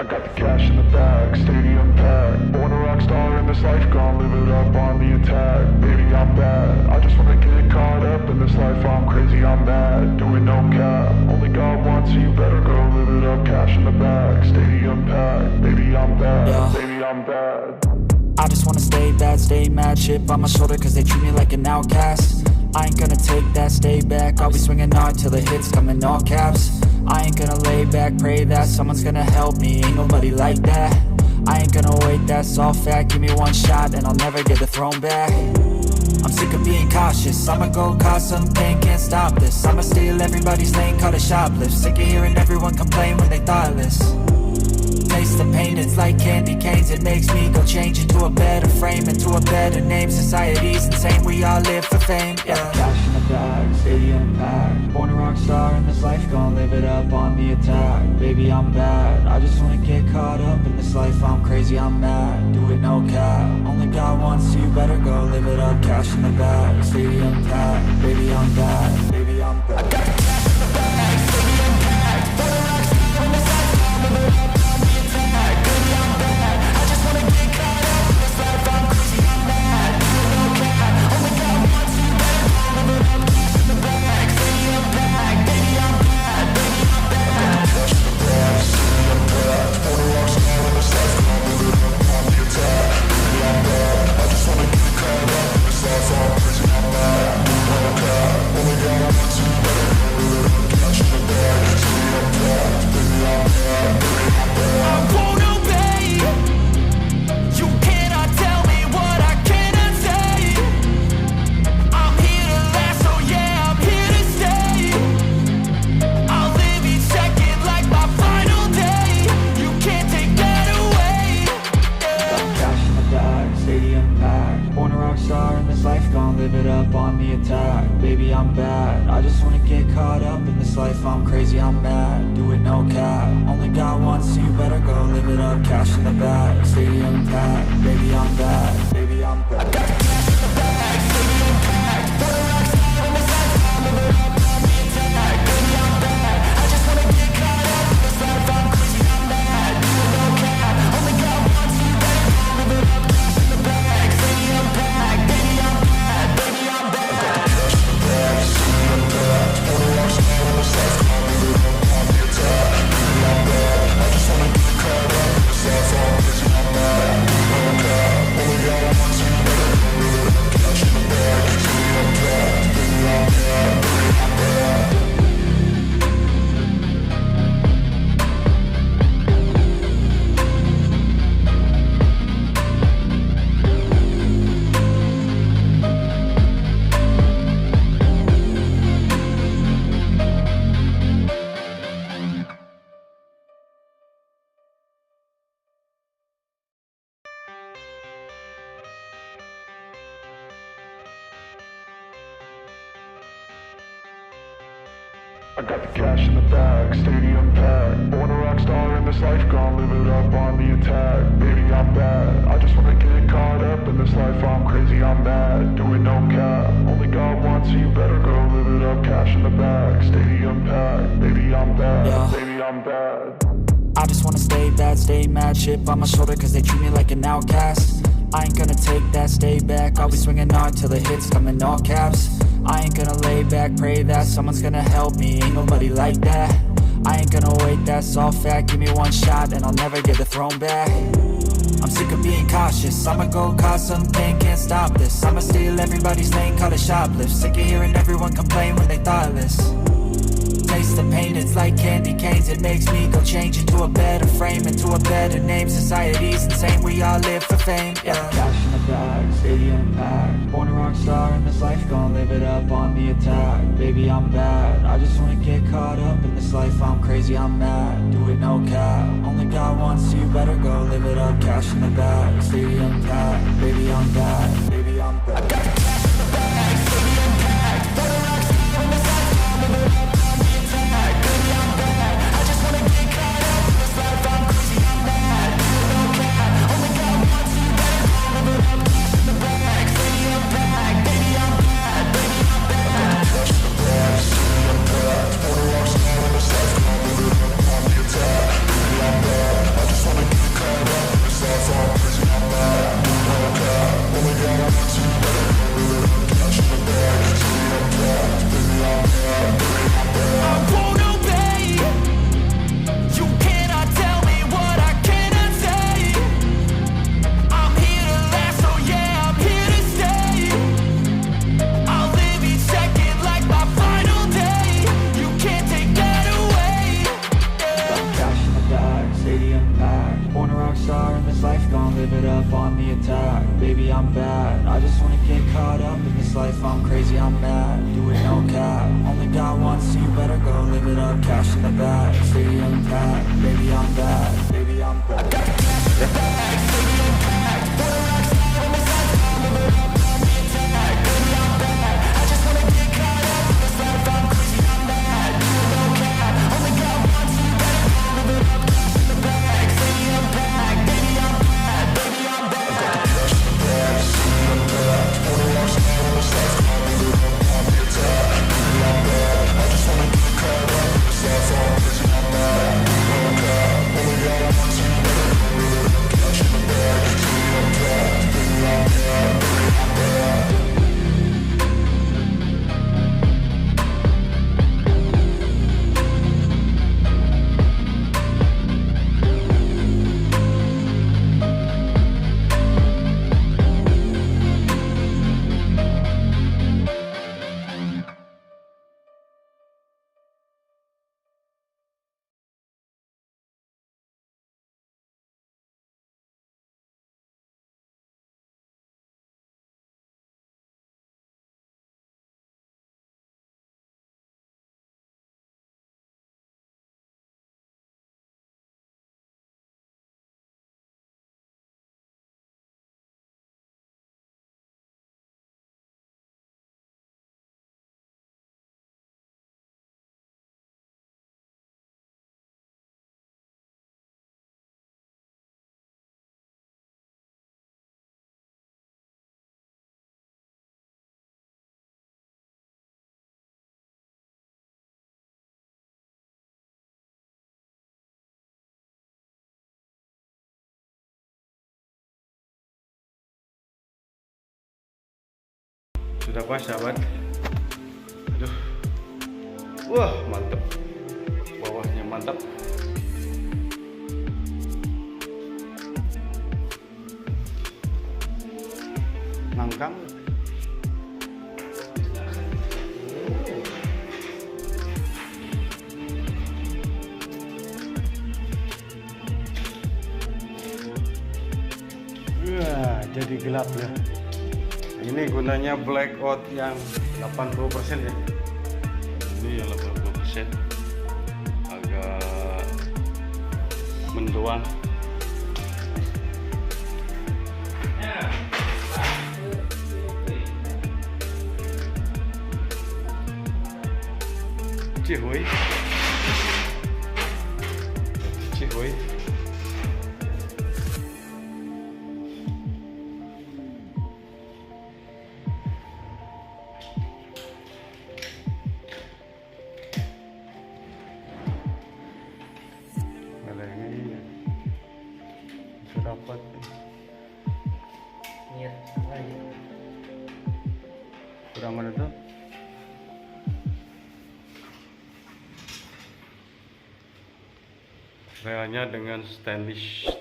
I got the cash in the bag, stadium packed. Born a rock star in this life, gon' live it up on the attack. Baby, I'm bad, I just wanna get caught up in this life. I'm crazy, I'm mad, doing no cap. Only God wants you, better go live it up. Cash in the bag, stadium packed. Baby, I'm bad, yeah. Baby, I'm bad. I just wanna stay bad, stay mad. Chip on my shoulder cause they treat me like an outcast. I ain't gonna take that, stay back. I'll be swinging hard till the hits come in all caps. I ain't gonna lay back, pray that someone's gonna help me. Ain't nobody like that. I ain't gonna wait, that's all fact. Give me one shot and I'll never get the throne back. I'm sick of being cautious, I'ma go cause some pain, can't stop this. I'ma steal everybody's lane, call it shoplift. Sick of hearing everyone complain when they thoughtless. Taste the pain, it's like candy canes. It makes me go change into a better frame, into a better name. Society's insane, we all live for fame, yeah. Cash in the bag, stadium packed. Born a rock star in this life, gon' live it up on the attack. Baby, I'm bad, I just wanna get caught up in this life. I'm crazy, I'm mad, do it no cap. Only God wants you, better go live it up. Cash in the bag, stadium packed. Baby, I'm bad, baby, I'm bad. I got the cash in the bag, stadium packed. Born a rock star in this life, gon' live it up. I'm crazy, I'm mad, do it no cap. Only God wants you, better go live it up. Cash in the bag, stadium packed. Baby, I'm bad, baby, I'm bad. I got the cash in the bag, stadium packed. Born a rock star in this life, I'll live it up on the attack. Baby, I'm bad, I just wanna get caught up in this life. I'm crazy, I'm mad, do it no cap. Only God wants you, better go live it up. Cash in the bag, stadium packed. Baby, I'm bad, baby, I'm bad. I got the cash in the bag, stadium packed. Born a rock star in this life. I got the cash in the bag, stadium packed. Born a rock star in this life, gon' live it up on the attack. Baby, I'm bad, I just wanna get caught up in this life. I'm crazy, I'm mad, do it no cap. Only God wants you, better go live it up. Cash in the bag, stadium packed. Baby, I'm bad, yeah. Baby, I'm bad. I just wanna stay bad, stay mad. Chip on my shoulder cause they treat me like an outcast. I ain't gonna take that, stay back. I'll be swinging hard till the hits come in all caps. I ain't gonna lay back, pray that someone's gonna help me. Ain't nobody like that. I ain't gonna wait, that's all fact. Give me one shot and I'll never get the throne back. I'm sick of being cautious, I'ma go cause some pain, can't stop this. I'ma steal everybody's lane, call it shoplift. Sick of hearing everyone complain when they thoughtless. Taste the pain, it's like candy canes. It makes me go change into a better frame, into a better name. Society's insane, we all live for fame, yeah. Cash in the bag, stadium packed. Born a rock star in this life, gon' live it up on the attack. Baby, I'm bad, I just wanna get caught up in this life. I'm crazy, I'm mad, do it no cap. Only God wants you, better go live it up. Cash in the bag, stadium packed. Baby, I'm bad, baby, I'm bad. I got the cash in the bag, stadium packed. Born a rock star in this life, gon' live it up. I just I'm bad, do it no cap. Only got one, so you better go live it up. Cash in the bag, stadium packed. Baby, I'm bad, baby, I'm bad. I got the cash in the bag, stadium packed. Born a rock star on the side, live it up on the attack. Baby, I'm bad, I just wanna get caught up in this life. I'm crazy, I'm bad, do it no cap. Only got one, so you better go live it up. Cash in the bag, stadium packed. Baby, I'm bad, baby, I'm bad. I got the cash in the bag, stadium packed. Born a rock star on the side, live it up on the attack. Baby, I'm bad, I just wanna get caught up in this life. I'm crazy, I'm bad, do it no cap. Only got one, so you better go live it up. Cash in the bag, stadium packed. Baby, I'm bad, baby, I'm bad. Sudah pas sahabat. Aduh. Wah, mantap. Bawahnya mantap. Nangkang. Wah, jadi gelap ya. Ini gunanya blackout yang 80% ya. Ini yang 80%. Agak mendoan. Cihuy. Cihuy. Dapat kurang mana tuh relnya dengan stainless.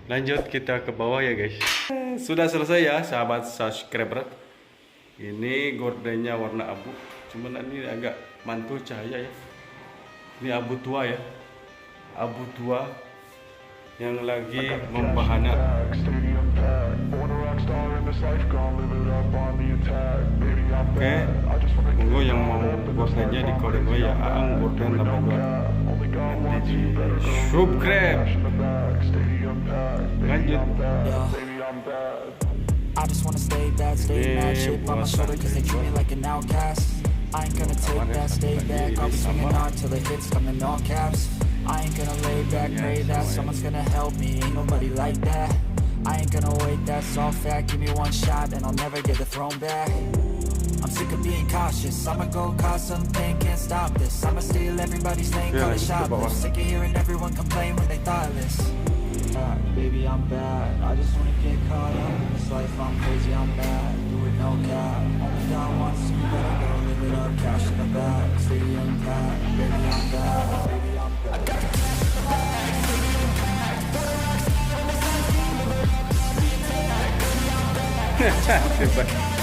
Lanjut kita ke bawah ya guys. Sudah selesai ya sahabat subscriber. Ini gordennya warna abu, cuman ini agak mantul cahaya ya. Ini abu tua ya, abu tua yang lagi membahana. Oke, monggo yang mau gordennya di komen ya, Aang Gorden 82. Nanti di subscribe. Lanjut. I just wanna stay bad, stay mad, chip on my shoulder cause they treat me like an outcast. I ain't gonna take that, stay back, I'll be swinging hard till the hits come in all caps. I ain't gonna lay back, pray that someone's gonna help me, ain't nobody like that. I ain't gonna wait, that's all fact, give me one shot and I'll never get the throne back. I'm sick of being cautious, I'ma go cause something, can't stop this. I'ma steal everybody's thing, call it shoplift. Sick of hearing everyone complain when they thoughtless. Baby, I'm bad, I just wanna get caught up in this life, I'm crazy, I'm bad, do it no cap. Only got one, so you better go live it up. Cash in the bag, stadium packed. Baby, I'm bad, baby, I'm bad. I got the cash in the bag, stadium packed. Born a rock star on the side, live it up on the attack. Baby, I'm bad.